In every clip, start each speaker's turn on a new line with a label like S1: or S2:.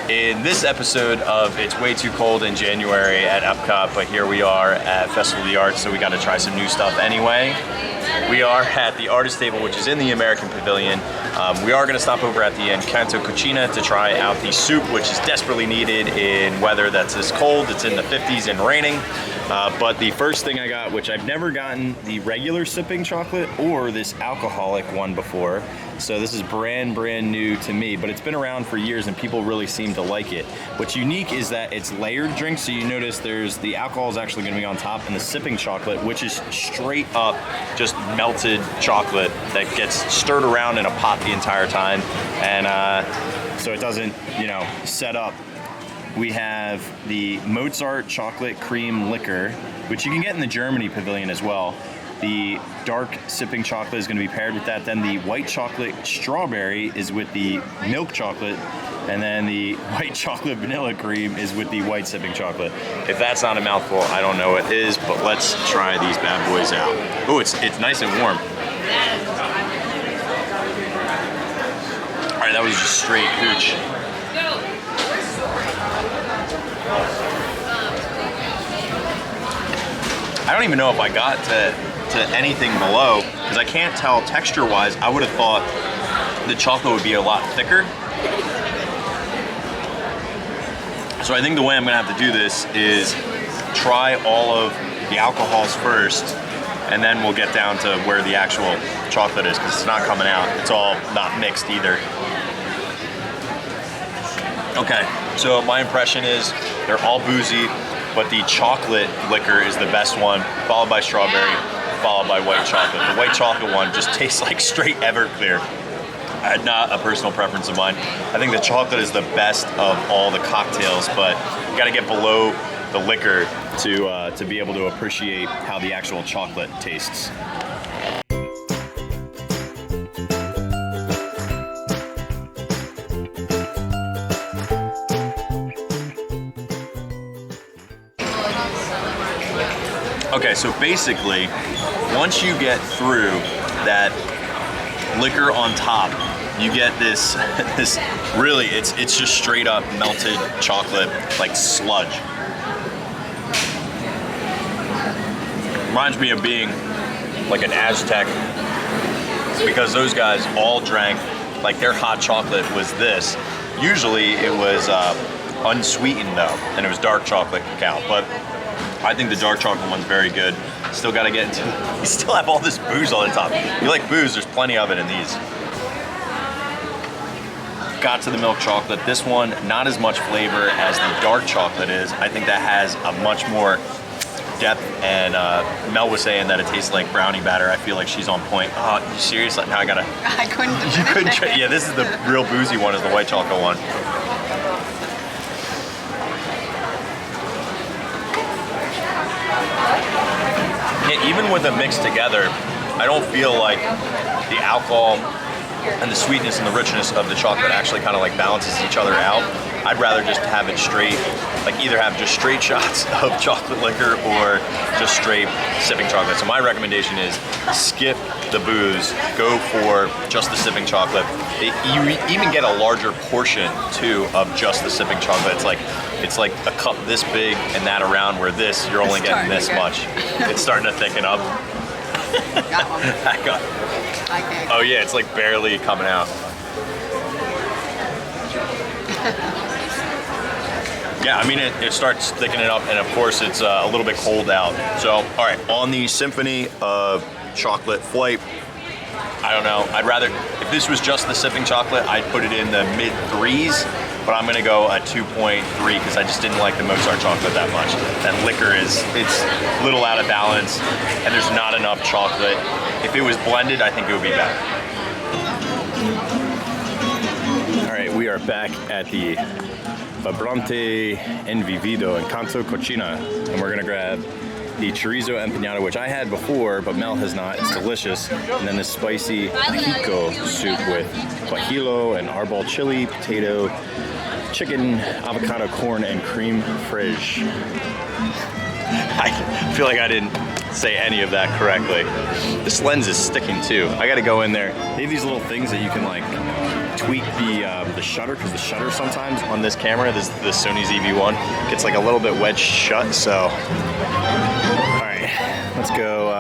S1: in this episode of It's Way Too Cold in January at Epcot, but here we are at Festival of the Arts, so we got to try some new stuff anyway. We are at the artist table, which is in the American Pavilion. We are going to stop over at the Encanto Cocina to try out the soup, which is desperately needed in weather that's this cold. It's in the 50s and raining. But the first thing I got, which I've never gotten the regular sipping chocolate or this alcoholic one before. So this is brand new to me, but it's been around for years and people really seem to like it. What's unique is that it's layered drink. So you notice there's the alcohol is actually going to be on top, and the sipping chocolate, which is straight up just melted chocolate that gets stirred around in a pot the entire time. And so it doesn't, you know, set up. We have the Mozart chocolate cream liquor, which you can get in the Germany pavilion as well. The dark sipping chocolate is going to be paired with that. Then the white chocolate strawberry is with the milk chocolate. And then the white chocolate vanilla cream is with the white sipping chocolate. If that's not a mouthful, I don't know what is, but let's try these bad boys out. Oh, it's nice and warm. All right, that was just straight hooch. I don't even know if I got to anything below, because I can't tell texture-wise. I would have thought the chocolate would be a lot thicker. So I think the way I'm gonna have to do this is try all of the alcohols first, and then we'll get down to where the actual chocolate is, because it's not coming out. It's all not mixed either. Okay, so my impression is they're all boozy, but the chocolate liquor is the best one, followed by strawberry, followed by white chocolate. The white chocolate one just tastes like straight Everclear. Not a personal preference of mine. I think the chocolate is the best of all the cocktails, but you gotta get below the liquor to be able to appreciate how the actual chocolate tastes. Okay, so basically, once you get through that liquor on top, you get this really, it's just straight up melted chocolate, like sludge. Reminds me of being like an Aztec, because those guys all drank, like their hot chocolate was this. Usually it was unsweetened though, and it was dark chocolate cacao, but I think the dark chocolate one's very good. Still gotta get into, you still have all this booze on the top. You like booze, there's plenty of it in these. Got to the milk chocolate. This one, not as much flavor as the dark chocolate is. I think that has a much more depth, and Mel was saying that it tastes like brownie batter. I feel like she's on point. Oh, you serious? Now I gotta.
S2: I couldn't.
S1: You couldn't. Yeah, this is the real boozy one, is the white chocolate one. Yeah, even with them mixed together, I don't feel like the alcohol and the sweetness and the richness of the chocolate actually kind of like balances each other out. I'd rather just have it straight, like either have just straight shots of chocolate liquor or just straight sipping chocolate. So my recommendation is skip the booze, go for just the sipping chocolate. You even get a larger portion too of just the sipping chocolate. It's like a cup this big and that around, where this, you're only getting this much. It's starting to thicken up.
S2: Got one.
S1: I got it. Oh yeah, it's like barely coming out. Yeah, I mean, it starts thickening up, and of course it's a little bit cold out. So, all right, on the Symphony of Chocolate flight, I don't know, I'd rather, if this was just the sipping chocolate, I'd put it in the mid 3s, but I'm gonna go at 2.3 because I just didn't like the Mozart chocolate that much. That liquor it's a little out of balance, and there's not enough chocolate. If it was blended, I think it would be better. All right, we are back at the Vibrante en Vivido Encanto Cocina, and we're gonna grab the chorizo empanada, which I had before, but Mel has not. It's delicious. And then the spicy Ajiaco soup with guajillo and arbol chili, potato, chicken, avocado, corn, and cream fraiche. I feel like I didn't say any of that correctly. This lens is sticking too. I gotta go in there. They have these little things that you can like tweak the shutter, because the shutter sometimes on this camera, this Sony ZV-1, gets like a little bit wedged shut, so. All right, let's go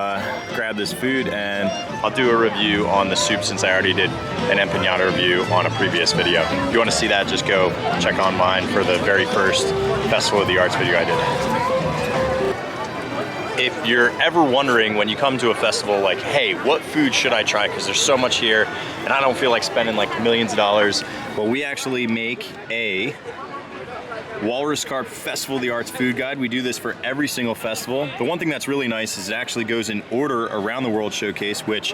S1: grab this food, and I'll do a review on the soup since I already did an empanada review on a previous video. If you want to see that, just go check on mine for the very first Festival of the Arts video I did. If you're ever wondering when you come to a festival, like, hey, what food should I try? Because there's so much here and I don't feel like spending like millions of dollars. Well, we actually make a Walrus Carp Festival of the Arts food guide. We do this for every single festival. The one thing that's really nice is it actually goes in order around the World Showcase, which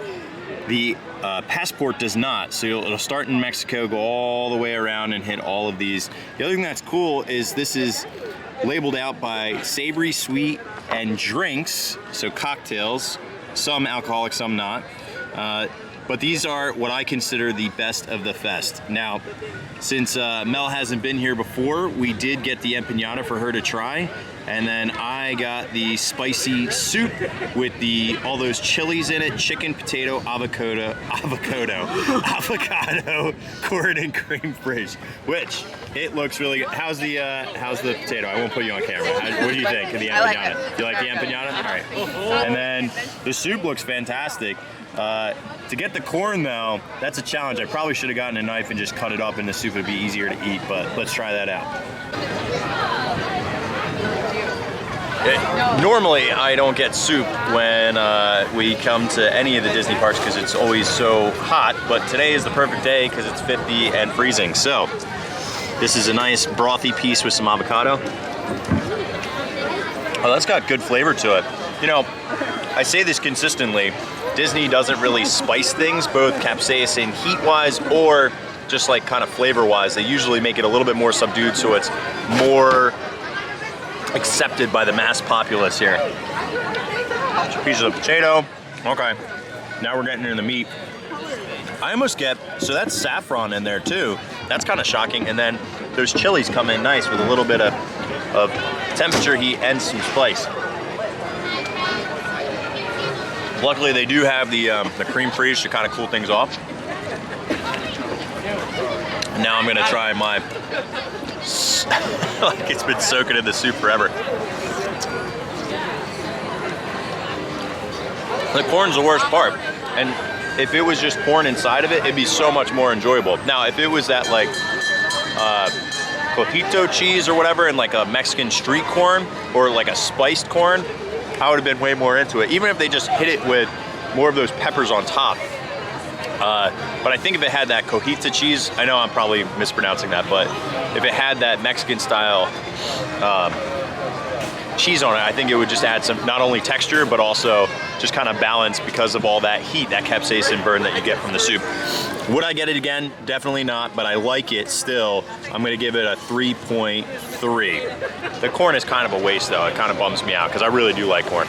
S1: the Passport does not. So it'll start in Mexico, go all the way around and hit all of these. The other thing that's cool is this is labeled out by savory, sweet, and drinks, so cocktails, some alcoholic, some not. But these are what I consider the best of the fest. Now, since Mel hasn't been here before, we did get the empanada for her to try, and then I got the spicy soup with all those chilies in it, chicken, potato, avocado, corn, and cream fraiche, which it looks really good. How's the potato? I won't put you on camera. What do you think of the empanada?
S2: I like it.
S1: You like the empanada? All right. And then the soup looks fantastic. To get the corn though, that's a challenge. I probably should have gotten a knife and just cut it up in the soup. It'd be easier to eat, but let's try that out. Normally, I don't get soup when we come to any of the Disney parks because it's always so hot, but today is the perfect day because it's 50 and freezing. So, this is a nice brothy piece with some avocado. Oh, that's got good flavor to it. You know, I say this consistently, Disney doesn't really spice things, both capsaicin heat-wise or just like kind of flavor-wise. They usually make it a little bit more subdued so it's more accepted by the mass populace here. Pieces of potato. Okay, now we're getting into the meat. I almost get, so that's saffron in there too. That's kind of shocking. And then those chilies come in nice with a little bit of temperature heat and some spice. Luckily, they do have the cream fraiche to kind of cool things off. And now I'm gonna try my, like it's been soaking in the soup forever. The corn's the worst part. And if it was just corn inside of it, it'd be so much more enjoyable. Now, if it was that like cojito cheese or whatever and like a Mexican street corn or like a spiced corn, I would have been way more into it, even if they just hit it with more of those peppers on top. But I think if it had that cojita cheese, I know I'm probably mispronouncing that, but if it had that Mexican style cheese on it, I think it would just add some, not only texture, but also just kind of balance because of all that heat, that capsaicin burn that you get from the soup. Would I get it again? Definitely not, but I like it still. I'm gonna give it a 3.3. The corn is kind of a waste though. It kind of bums me out because I really do like corn.